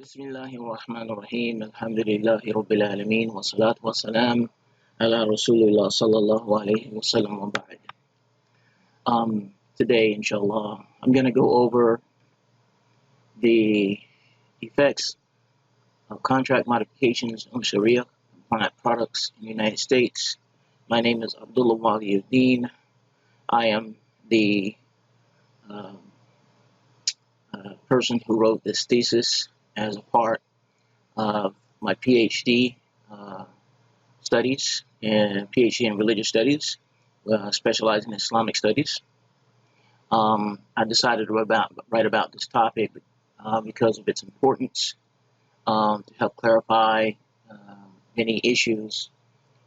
Bismillahirrahmanirrahim. Alhamdulillahi Rabbil Alameen. Wa salatu wa salam ala Rasulullah sallallahu alayhi wa sallam wa ba'd. Today, inshallah, I'm going to go over the effects of contract modifications on Shari'ah compliant products in the United States. My name is Abdullah Wali-Uddin. I am the person who wrote this thesis as a part of my PhD studies and PhD in religious studies, specializing in Islamic studies. I decided to write about this topic because of its importance to help clarify many issues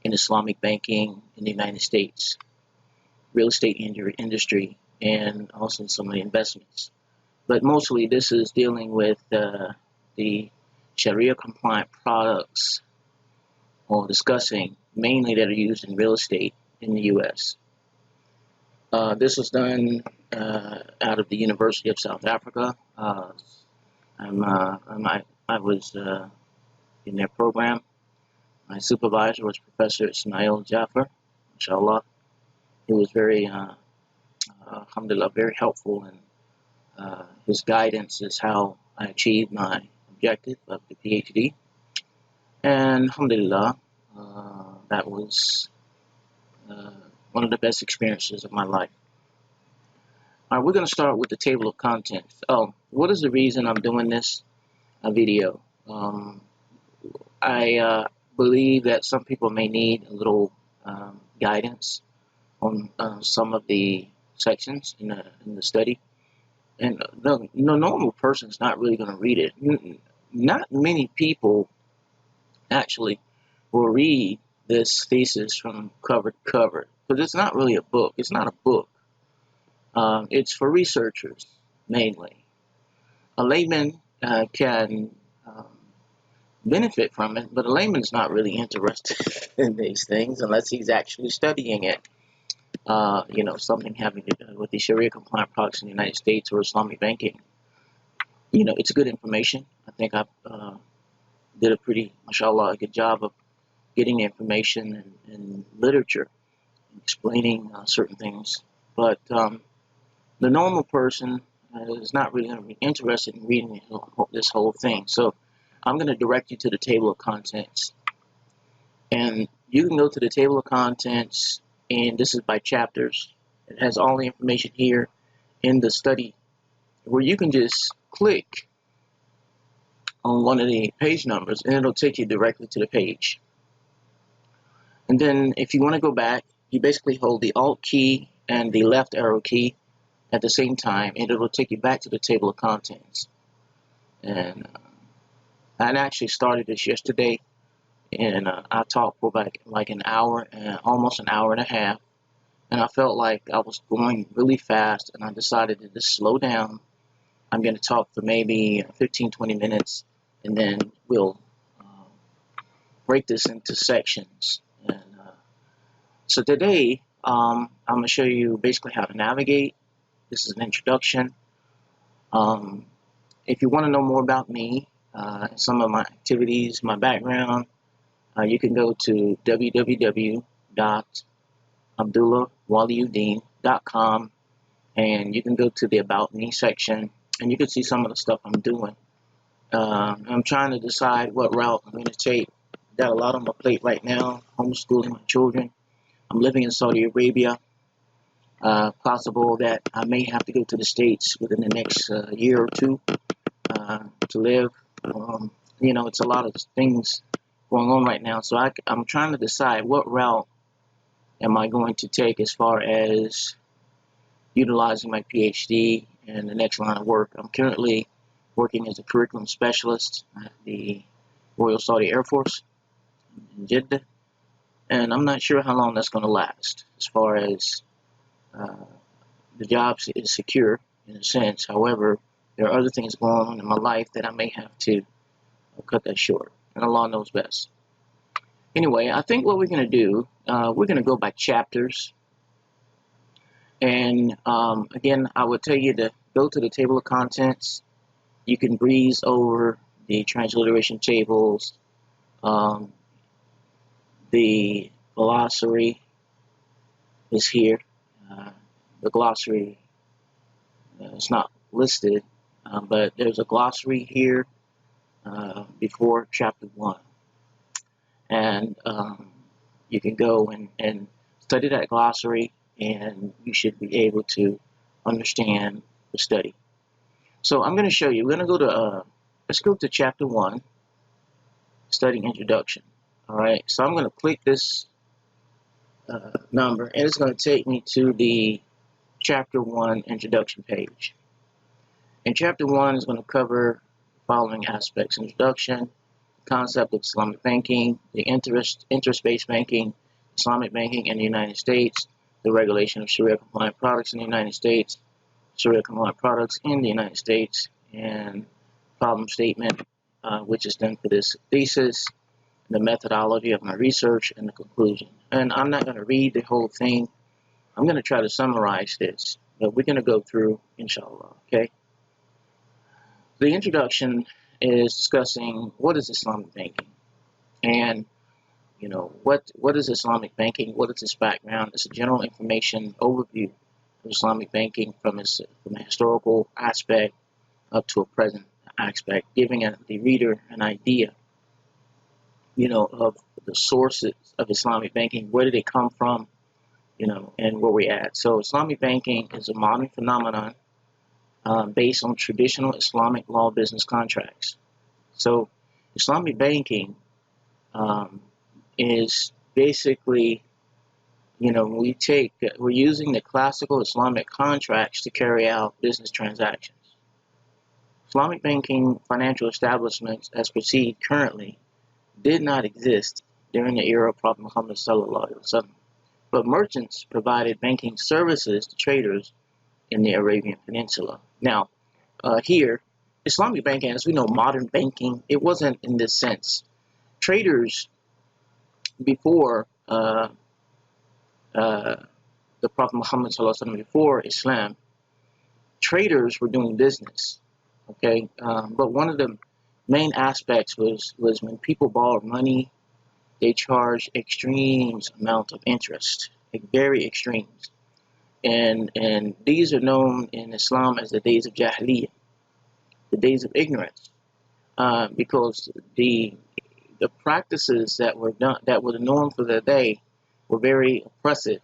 in Islamic banking in the United States, real estate industry, and also some of the investments. But mostly this is dealing with the Sharia compliant products, or discussing mainly that are used in real estate in the U.S. This was done out of the University of South Africa. I was in their program. My supervisor was Professor Ismail Jaffer, inshallah. He was very, alhamdulillah, very helpful, and his guidance is how I achieved my objective of the PhD. And alhamdulillah, that was one of the best experiences of my life. All right, we're going to start with the table of contents. What is the reason I'm doing this video? I believe that some people may need a little guidance on some of the sections in the study. And the normal person is not really going to read it. Not many people actually will read this thesis from cover to cover, because it's not really a book. It's not a book. It's for researchers mainly. A layman can benefit from it, but a layman is not really interested in these things unless he's actually studying it. Something having to do with the Sharia compliant products in the United States or Islamic banking. It's good information. I think I did a pretty, mashallah, a good job of getting information and literature, explaining certain things. But the normal person is not really going to be interested in reading this whole thing. So I'm going to direct you to the table of contents. And you can go to the table of contents, and this is by chapters. It has all the information here in the study, where you can just click on one of the page numbers and it'll take you directly to the page. And then if you want to go back, you basically hold the Alt key and the left arrow key at the same time, and it'll take you back to the table of contents. And I actually started this yesterday, and I talked for like an hour, and almost an hour and a half, and I felt like I was going really fast, and I decided to just slow down. I'm going to talk for maybe 15-20 minutes, and then we'll break this into sections. And so today I'm going to show you basically how to navigate. This is an introduction. If you want to know more about me, some of my activities, my background, you can go to www.abdullahwaliuddin.com, and you can go to the About Me section, and you can see some of the stuff I'm doing. I'm trying to decide what route I'm going to take. Got a lot on my plate right now, homeschooling my children. I'm living in Saudi Arabia. Possible that I may have to go to the States within the next year or two to live. It's a lot of things going on right now, so I'm trying to decide what route am I going to take as far as utilizing my PhD and the next line of work. I'm currently working as a curriculum specialist at the Royal Saudi Air Force in Jeddah, and I'm not sure how long that's going to last as far as the job is secure in a sense. However, there are other things going on in my life that I may have to cut that short, and Allah knows best. Anyway, I think what we're going to do, we're going to go by chapters. And again, I would tell you to go to the table of contents. You can breeze over the transliteration tables, the glossary is here. The glossary is not listed, but there's a glossary here before chapter 1. And you can go and study that glossary, and you should be able to understand the study. So I'm going to show you. We're going to go to, let's go to chapter 1, study introduction. All right, so I'm going to click this number, and it's going to take me to the chapter 1 introduction page. And chapter 1 is going to cover the following aspects: introduction, concept of Islamic banking, the interest-based banking, Islamic banking in the United States, the regulation of Shari'ah compliant products in the United States, Shari'ah compliant products in the United States, and problem statement, which is done for this thesis, the methodology of my research, and the conclusion. And I'm not going to read the whole thing. I'm going to try to summarize this, but we're going to go through, inshallah, okay? The introduction is discussing what is Islamic banking, and you know what is Islamic banking, what is its background. It's a general information overview of Islamic banking from a historical aspect up to a present aspect, giving the reader an idea, you know, of the sources of Islamic banking, where did it come from, you know, and where we're at. So Islamic banking is a modern phenomenon based on traditional Islamic law business contracts. So Islamic banking is basically, you know, we're using the classical Islamic contracts to carry out business transactions. Islamic banking financial establishments as perceived currently did not exist during the era of Prophet Muhammad sallallahu alaihi wasallam, but merchants provided banking services to traders in the Arabian Peninsula. Now, here, Islamic banking, as we know, modern banking, it wasn't in this sense. Traders before the Prophet Muhammad sallallahu alaihi wasallam, before Islam, traders were doing business. Okay, but one of the main aspects was when people borrowed money, they charged extreme amount of interest, like very extremes. And these are known in Islam as the days of Jahiliyyah, the days of ignorance, because the practices that were done, that were the norm for the day, were very oppressive,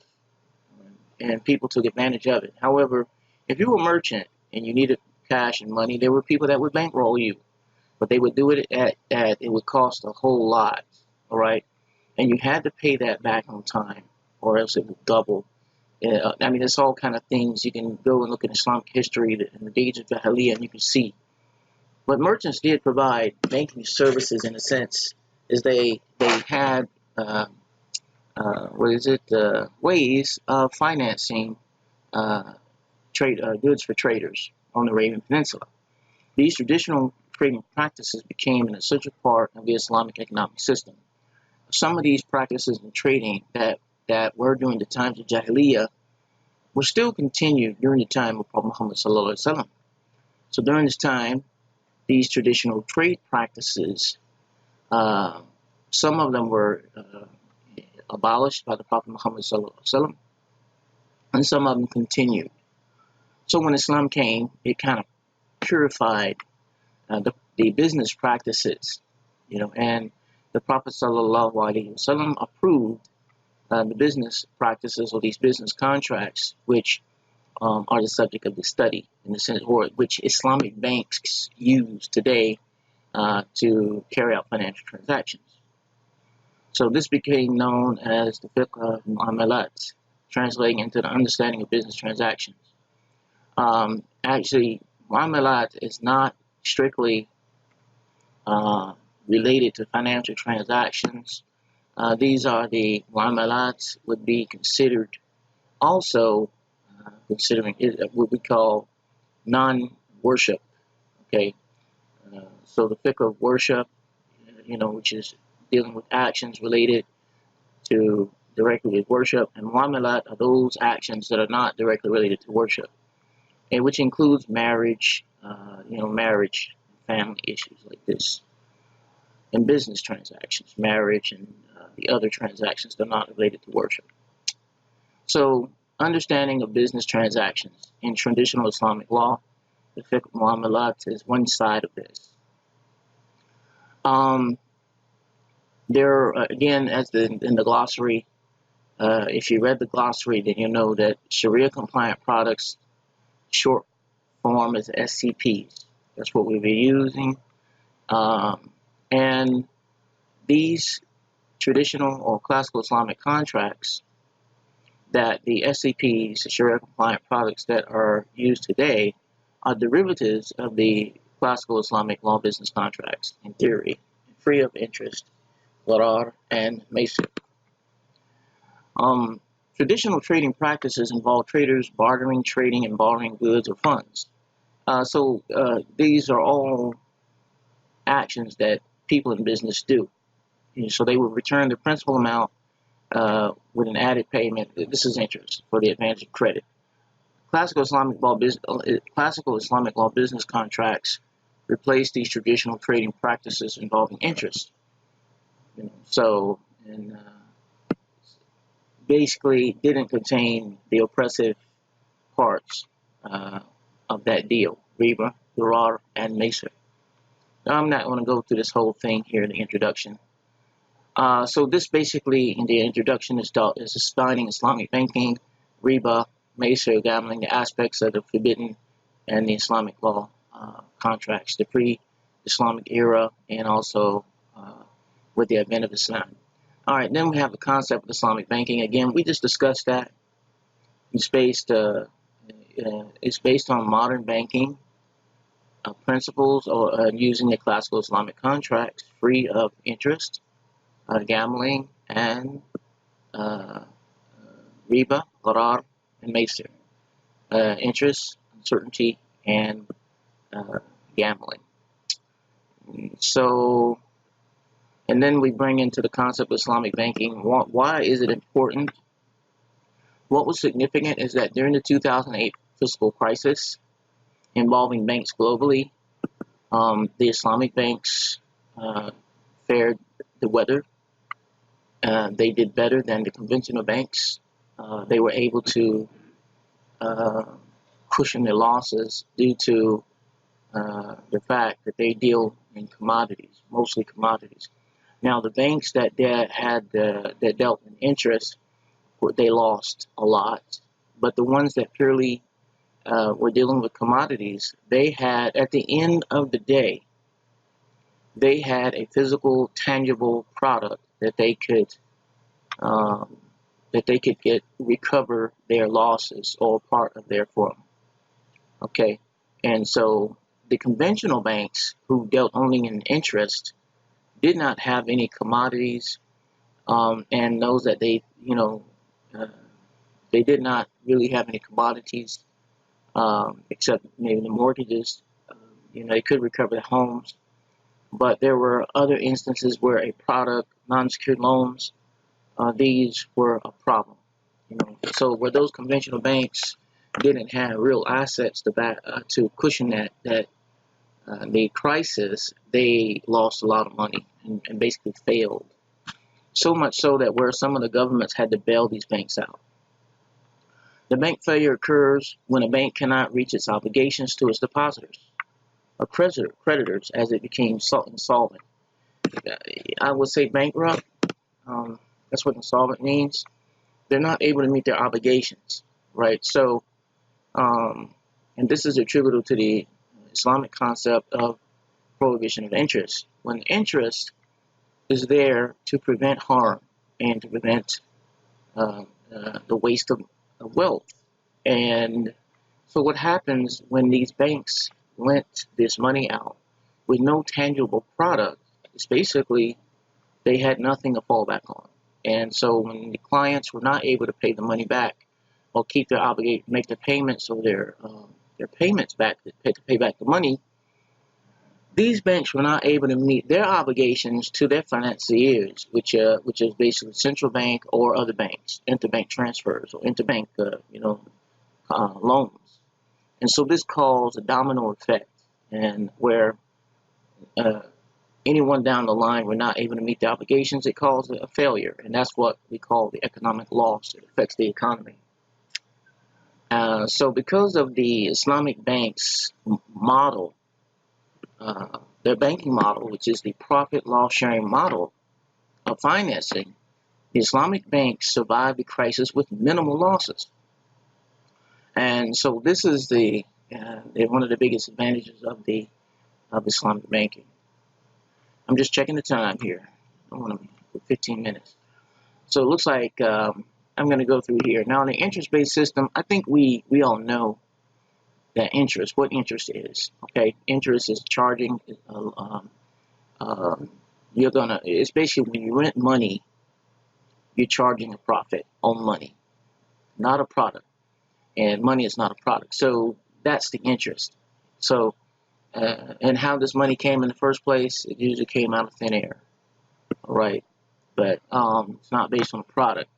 and people took advantage of it. However, if you were a merchant and you needed cash and money, there were people that would bankroll you, but they would do it at it would cost a whole lot, all right, and you had to pay that back on time, or else it would double. I mean, it's all kind of things. You can go and look at Islamic history in the days of Jahiliyyah, and you can see. But merchants did provide banking services in a sense, is they had ways of financing goods for traders on the Arabian Peninsula. These traditional trading practices became an essential part of the Islamic economic system. Some of these practices in trading that were during the times of Jahiliyyah were still continued during the time of Prophet Muhammad sallallahu alaihi wasallam. So during this time, these traditional trade practices, some of them were abolished by the Prophet Muhammad sallallahu alaihi wasallam, and some of them continued. So when Islam came, it kind of purified the business practices, you know, and the Prophet sallallahu alaihi wasallam approved the business practices, or these business contracts, which are the subject of the study, in the sense, or which Islamic banks use today to carry out financial transactions. So this became known as the fiqh of mu'amalat, translating into the understanding of business transactions. Actually, mu'amalat is not strictly related to financial transactions. These are the mu'amalat would be considered also considering what we call non-worship. Okay, so the fiqh of worship, you know, which is dealing with actions related to directly with worship, and mu'amalat are those actions that are not directly related to worship, and which includes marriage, marriage, family issues like this, and business transactions, marriage, and the other transactions that are not related to worship. So, understanding of business transactions in traditional Islamic law, the fiqh muamalat, is one side of this. There, again, in the glossary, if you read the glossary, then you know that Sharia compliant products, short form is SCPs. That's what we'll be using. And these traditional or classical Islamic contracts, that the SCPs, the Sharia compliant products that are used today, are derivatives of the classical Islamic law business contracts in theory, free of interest, gharar, and maisir. Traditional trading practices involve traders bartering, trading, and borrowing goods or funds. So these are all actions that people in business do. So they will return the principal amount with an added payment. This is interest for the advantage of credit. Classical Islamic law business contracts replace these traditional trading practices involving interest. And basically didn't contain the oppressive parts of that deal, riba, gharar, and maisir. Now, I'm not going to go through this whole thing here in the introduction. So this basically, in the introduction, is defining Islamic banking, riba, maisir, gambling, the aspects of the forbidden and the Islamic law contracts, the pre-Islamic era, and also with the advent of Islam. All right, then we have the concept of Islamic banking. Again, we just discussed that. It's based on modern banking principles, or using the classical Islamic contracts, free of interest, gambling, and riba, gharar, and maisir. Interest, uncertainty, and gambling. So, and then we bring into the concept of Islamic banking. Why is it important? What was significant is that during the 2008 fiscal crisis involving banks globally, the Islamic banks fared the weather. They did better than the conventional banks. They were able to cushion their losses due to the fact that they deal in commodities, mostly commodities. Now, the banks that dealt in interest, they lost a lot, but the ones that purely were dealing with commodities, they had, at the end of the day, they had a physical, tangible product that they could recover their losses or part of their firm. Okay, and so the conventional banks who dealt only in interest did not have any commodities, and those that they did not really have any commodities except maybe the mortgages. They could recover the homes, but there were other instances where a product, non-secured loans, these were a problem. So where those conventional banks didn't have real assets to cushion that the crisis, they lost a lot of money and basically failed. So much so that where some of the governments had to bail these banks out. The bank failure occurs when a bank cannot reach its obligations to its depositors or creditors as it became insolvent. I would say bankrupt. That's what insolvent means. They're not able to meet their obligations, right? So, and this is attributable to the Islamic concept of prohibition of interest. When interest is there to prevent harm and to prevent the waste of wealth. And so what happens when these banks lent this money out with no tangible product is basically they had nothing to fall back on. And so when the clients were not able to pay the money back or keep their obligation, make the payments or their payments back to pay back the money, these banks were not able to meet their obligations to their financiers, which is basically central bank or other banks, interbank transfers or interbank loans. And so this caused a domino effect, and where uh, anyone down the line were not able to meet the obligations, it caused a failure, and that's what we call the economic loss. It affects the economy. So because of the Islamic banks model, their banking model, which is the profit loss sharing model of financing, the Islamic banks survived the crisis with minimal losses. And so this is one of the biggest advantages of Islamic banking. I'm just checking the time here. I want to put 15 minutes. So it looks like I'm going to go through here. Now, in the interest-based system, I think we all know that what interest is. Okay, interest is charging. It's basically when you rent money, you're charging a profit on money, not a product. And money is not a product. So that's the interest. So, and how this money came in the first place, it usually came out of thin air. All right. But it's not based on a product.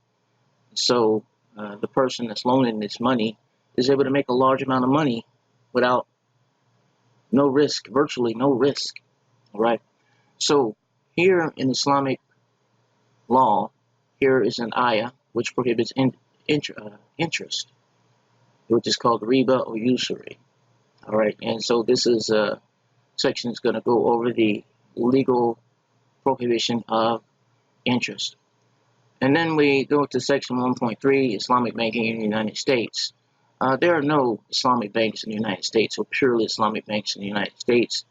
So the person that's loaning this money is able to make a large amount of money without no risk, virtually no risk. All right. So here in Islamic law, here is an ayah which prohibits interest, which is called riba or usury. All right. And so this is section is going to go over the legal prohibition of interest. And then we go to section 1.3, Islamic banking in the United States. There are no Islamic banks in the United States, or purely Islamic banks in the United States.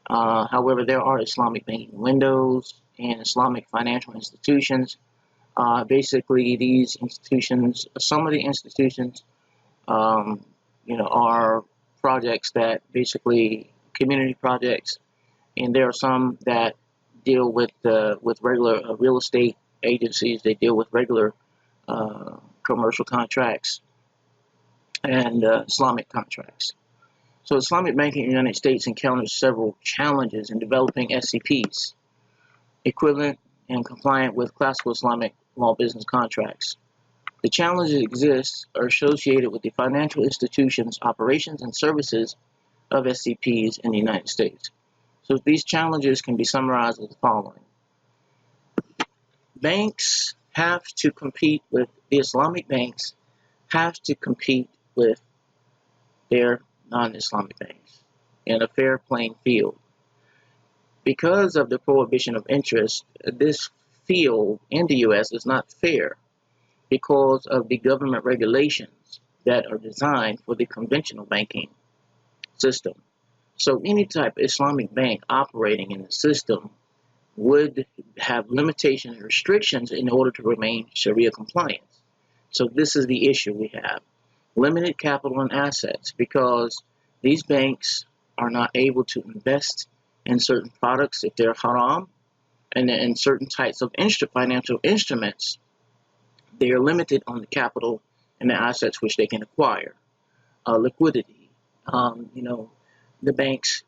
However, there are Islamic banking windows and Islamic financial institutions. Basically, these institutions, some of the institutions, are projects that basically community projects, and there are some that deal with regular real estate agencies. They deal with regular commercial contracts and Islamic contracts. So Islamic banking in the United States encounters several challenges in developing SCPs, equivalent and compliant with classical Islamic law business contracts. The challenges that exist are associated with the financial institutions, operations, and services of SCPs in the United States. So these challenges can be summarized as the following. Banks have to compete with, the Islamic banks have to compete with their non-Islamic banks in a fair playing field. Because of the prohibition of interest, this field in the U.S. is not fair because of the government regulations that are designed for the conventional banking system. So any type of Islamic bank operating in the system would have limitations and restrictions in order to remain Sharia compliant. So this is the issue we have. Limited capital and assets, because these banks are not able to invest in certain products if they're haram, and in certain types of financial instruments, they are limited on the capital and the assets which they can acquire. Liquidity, the banks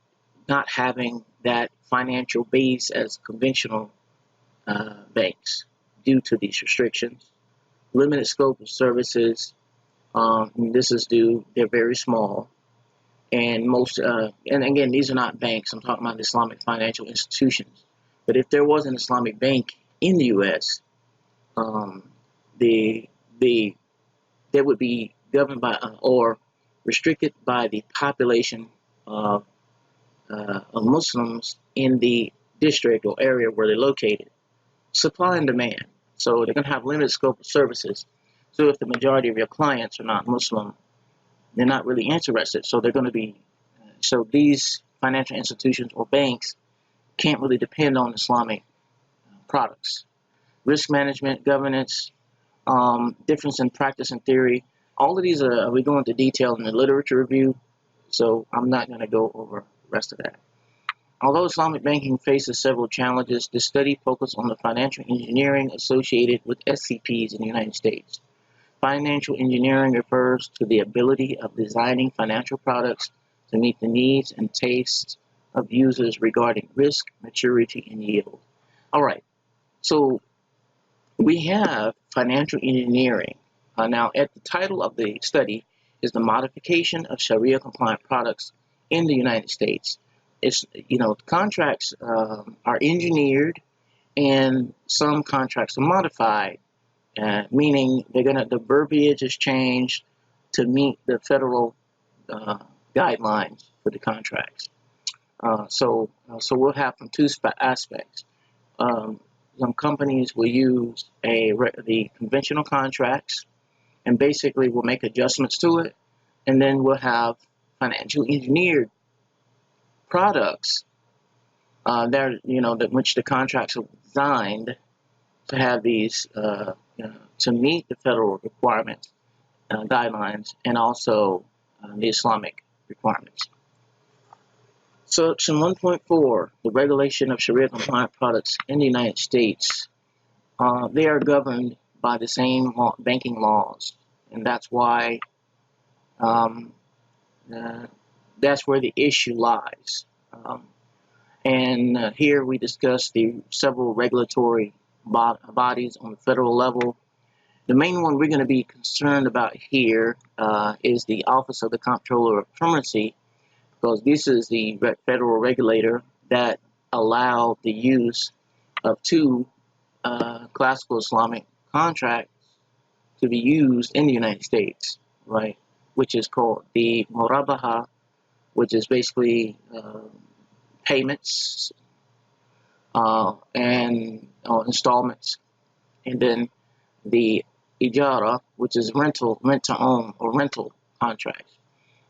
not having that financial base as conventional banks due to these restrictions. Limited scope of services. This is due, they're very small. And and again, these are not banks. I'm talking about Islamic financial institutions. But if there was an Islamic bank in the U.S., they would be governed by or restricted by the population of Muslims in the district or area where they're located. Supply and demand. So they're going to have limited scope of services. So if the majority of your clients are not Muslim, they're not really interested. So they're going to be, so these financial institutions or banks can't really depend on Islamic products. Risk management, governance, difference in practice and theory. All of these we go into detail in the literature review, so I'm not going to go over the rest of that. Although Islamic banking faces several challenges, the study focused on the financial engineering associated with SCPs in the United States. Financial engineering refers to the ability of designing financial products to meet the needs and tastes of users regarding risk, maturity, and yield. All right, so we have financial engineering. Now, at the title of the study is the modification of Sharia-compliant products in the United States. it's, contracts are engineered, and some contracts are modified, meaning the verbiage is changed to meet the federal guidelines for the contracts. So we'll have from two aspects. Some companies will use the conventional contracts, and basically we'll make adjustments to it, and then we'll have financial engineered products that which the contracts are designed to have these to meet the federal requirements, guidelines, and also the Islamic requirements. Section 1.4, the regulation of Sharia compliant products in the United States, they are governed by the same banking laws, and that's why that's where the issue lies. And here we discuss the several regulatory bodies on the federal level. The main one we're going to be concerned about here is the Office of the Comptroller of Currency, because this is the federal regulator that allowed the use of two classical Islamic contracts to be used in the United States, right? Which is called the Murabaha, which is basically payments and installments, and then the Ijara, which is rent to own or rental contracts.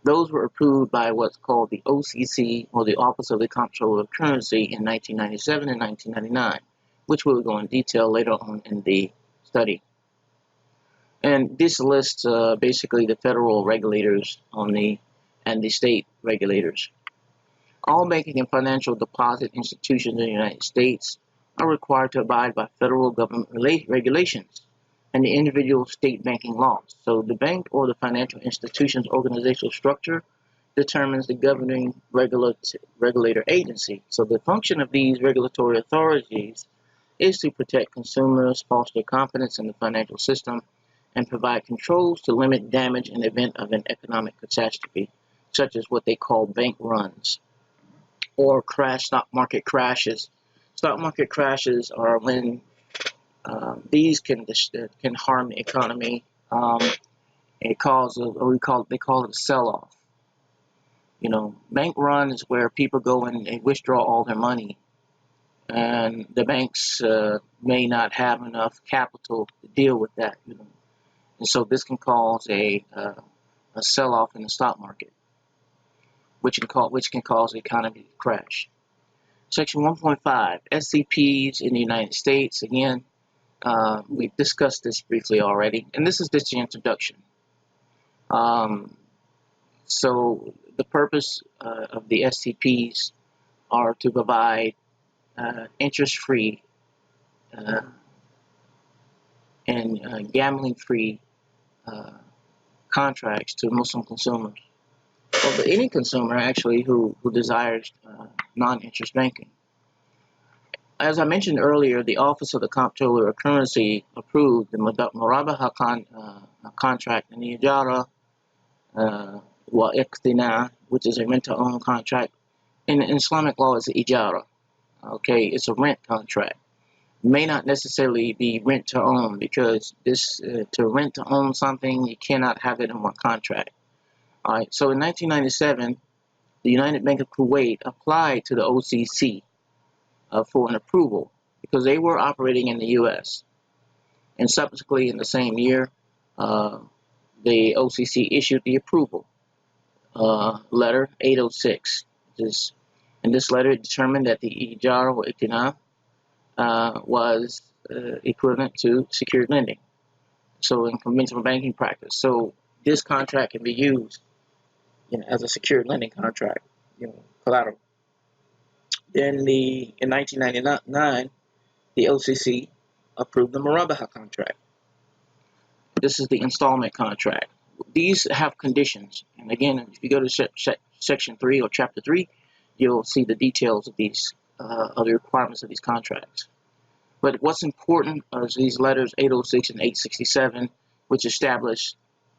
Those were approved by what's called the OCC, or the Office of the Comptroller of Currency, in 1997 and 1999, which we'll go in detail later on in the study. And this lists basically the federal regulators and the state regulators. All banking and financial deposit institutions in the United States are required to abide by federal government regulations and the individual state banking laws. So the bank or the financial institution's organizational structure determines the governing regulator agency. So the function of these regulatory authorities is to protect consumers, foster confidence in the financial system, and provide controls to limit damage in the event of an economic catastrophe, such as what they call bank runs or stock market crashes. Stock market crashes are when these can harm the economy. It causes they call it a sell-off. Bank run is where people go and they withdraw all their money, and the banks may not have enough capital to deal with that. And so this can cause a sell-off in the stock market, which can cause the economy to crash. Section 1.5, SCPs in the United States. Again, we've discussed this briefly already, and this is just the introduction. So the purpose of the SCPs are to provide interest-free and gambling-free contracts to Muslim consumers, or to any consumer actually who desires non-interest banking. As I mentioned earlier, the Office of the Comptroller of Currency approved the Murabaha contract and the Ijara Wali-Uddin, which is a rent-to-own contract. In Islamic law, it's Ijara. Okay, it's a rent contract. May not necessarily be rent-to-own, because to rent-to-own something, you cannot have it in one contract. All right. So in 1997, the United Bank of Kuwait applied to the OCC for an approval, because they were operating in the U.S. And subsequently, in the same year, the OCC issued the approval letter 806. And this letter determined that the Ijara wa Iqtina was equivalent to secured lending, so in conventional banking practice. So this contract can be used as a secured lending contract, collateral. Then in 1999, the OCC approved the Murabaha contract. This is the installment contract. These have conditions, and again, if you go to section 3 or chapter 3, you'll see the details of these of the requirements of these contracts. But what's important is these letters 806 and 867, which established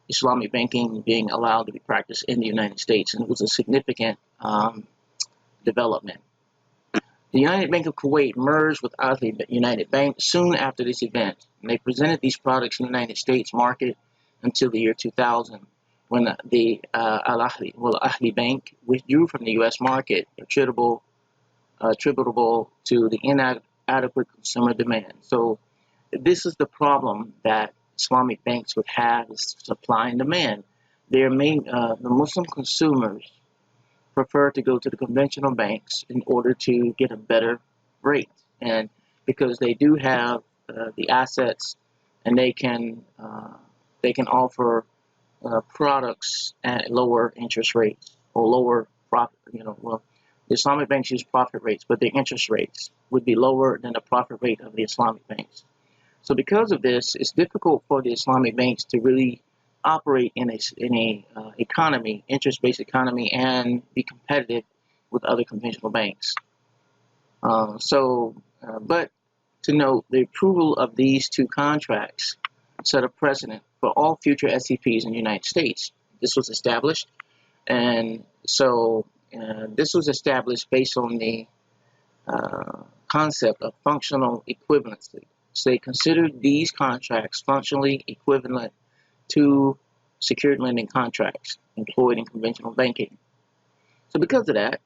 Islamic banking being allowed to be practiced in the United States, and it was a significant development. The United Bank of Kuwait merged with Ahli United Bank soon after this event, and they presented these products in the United States market until the year 2000, when the Ahli Bank withdrew from the U.S. market, attributable to the inadequate consumer demand. So this is the problem that Islamic banks would have: is supply and demand. The Muslim consumers prefer to go to the conventional banks in order to get a better rate, and because they do have the assets, and they can offer products at lower interest rates or lower profit. Well, the Islamic banks use profit rates, but the interest rates would be lower than the profit rate of the Islamic banks. So because of this, it's difficult for the Islamic banks to really operate in a economy, interest-based economy, and be competitive with other conventional banks. But to note, the approval of these two contracts set a precedent for all future SCPs in the United States. This was established, and so this was established based on the concept of functional equivalency. So they considered these contracts functionally equivalent to secured lending contracts employed in conventional banking. So because of that,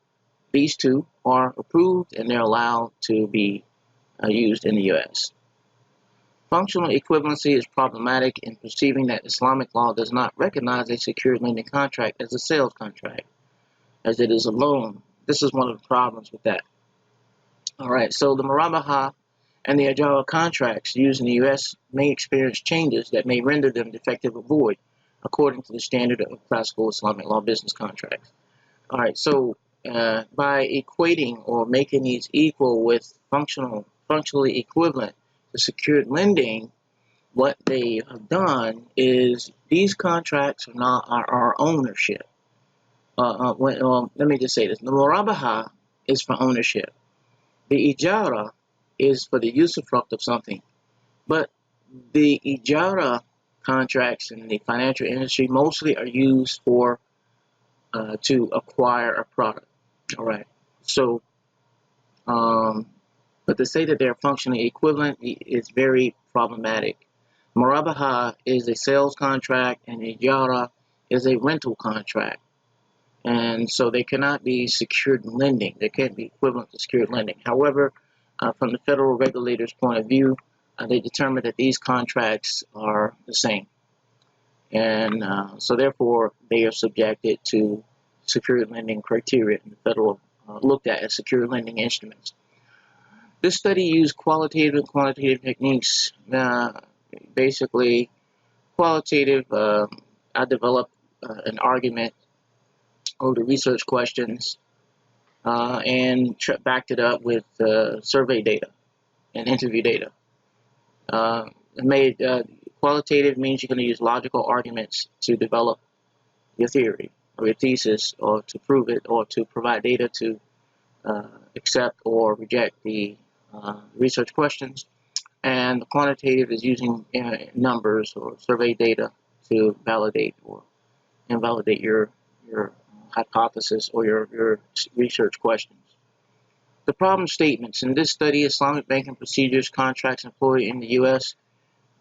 these two are approved and they're allowed to be used in the U.S. Functional equivalency is problematic in perceiving that Islamic law does not recognize a secured lending contract as a sales contract, as it is a loan. This is one of the problems with that. All right, so the Murabaha and the Ijara contracts used in the U.S. may experience changes that may render them defective or void, according to the standard of classical Islamic law business contracts. All right, so by equating or making these equal with functionally equivalent to secured lending, what they have done is these contracts are not our ownership. Let me just say this: the Murabaha is for ownership. The Ijara is for the usufruct of something. But the Ijara contracts in the financial industry mostly are used for to acquire a product. All right. So, but to say that they're functionally equivalent is very problematic. Murabaha is a sales contract, and Ijara is a rental contract. And so they cannot be secured lending. They can't be equivalent to secured lending. However, from the federal regulators' point of view, they determined that these contracts are the same. And so therefore, they are subjected to secured lending criteria, and the federal looked at as secured lending instruments. This study used qualitative and quantitative techniques. Basically, qualitative, I developed an argument over the research questions and backed it up with survey data and interview data. Qualitative means you're going to use logical arguments to develop your theory or your thesis, or to prove it, or to provide data to accept or reject the research questions. And the quantitative is using numbers or survey data to validate or invalidate your hypothesis or your research questions. The problem statements. In this study, Islamic banking procedures, contracts employed in the U.S.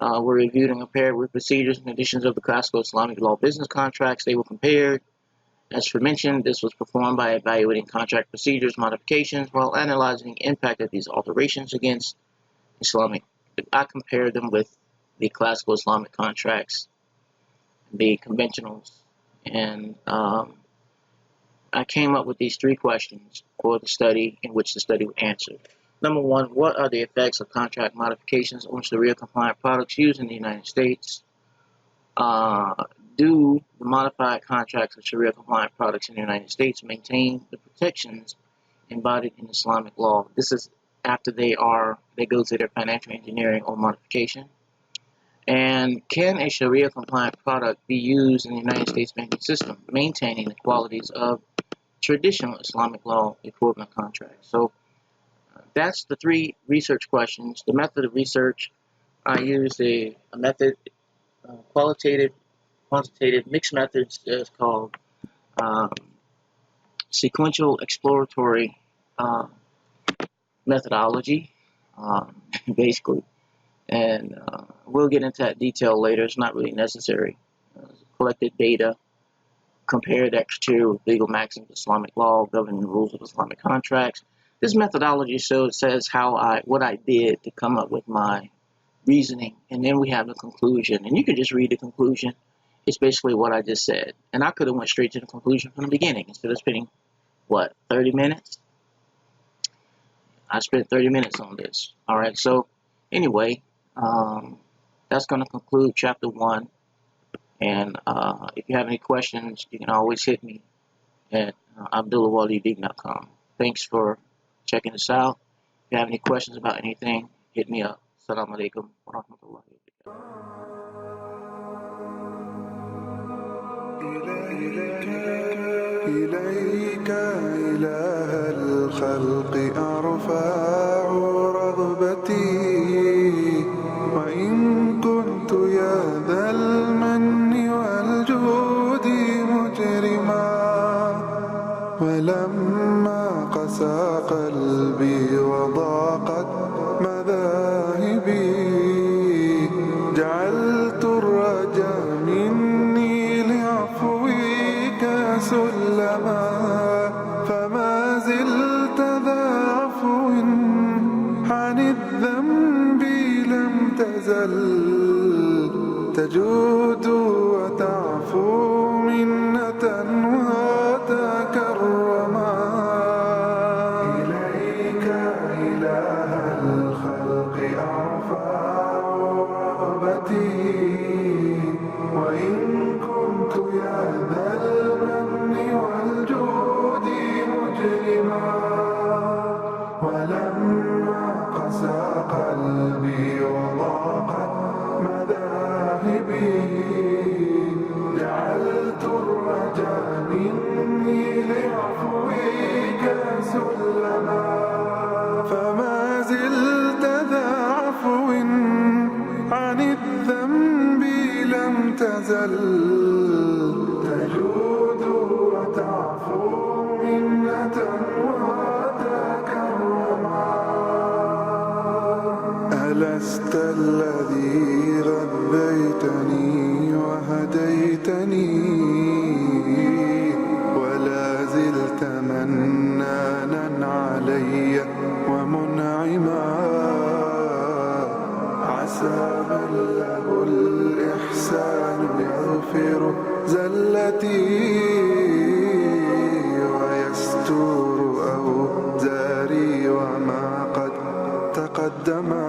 Were reviewed and compared with procedures and conditions of the classical Islamic law business contracts. They were compared. As mentioned, this was performed by evaluating contract procedures modifications while analyzing the impact of these alterations against Islamic. I compared them with the classical Islamic contracts, the conventionals, and I came up with these three questions for the study, in which the study would answer. Number one, what are the effects of contract modifications on Shari'ah-compliant products used in the United States? Do the modified contracts of Shari'ah-compliant products in the United States maintain the protections embodied in Islamic law? This is after they go through their financial engineering or modification. And can a Sharia-compliant product be used in the United States banking system, maintaining the qualities of traditional Islamic law equivalent contracts? So that's the three research questions. The method of research, I used a method, qualitative, quantitative, mixed methods is called sequential exploratory methodology, basically. And we'll get into that detail later. It's not really necessary. Collected data, compared that to legal maxims of Islamic law, governing rules of Islamic contracts. This methodology says what I did to come up with my reasoning, and then we have the conclusion. And you can just read the conclusion. It's basically what I just said. And I could have went straight to the conclusion from the beginning instead of spending, 30 minutes? I spent 30 minutes on this. All right, so anyway, that's going to conclude chapter 1. And if you have any questions, you can always hit me at Abdullah@Wali-Uddin.com. Thanks for checking this out. If you have any questions about anything, hit me up. Assalamu alaikum wa rahmatullahi wa barakatuh. إليك إله الخلق أرفع رغبتي وإن كنت يا ذا المن والجود مجرما ولما قسى قلبي وضاقت مذاهبي جعلت الرجا مني لعفوك سلما فما زلت ذا عفو عن الذنب لم تزل تجود وتعفو منة وتكرما إليك إله الخلق أرفع رغبتي وإن كنت يا ذا المن والجود مجرما ولما قسى قلبي وضاقت مذاهبي جعلت الرجا مني لعفوك سلما فما زلت ذا عفو عن الذنب لم تزل تجود وتعفو منة وتكرما ألست الذي غذيتني وهديتني ولا زلت منانا علي ومنعما عسى من له الإحسان يغفر زلتي ويستور أوزاري وما قد تقدما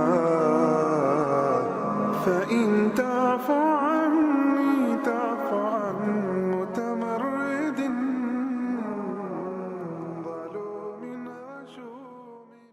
فإن تعفو عن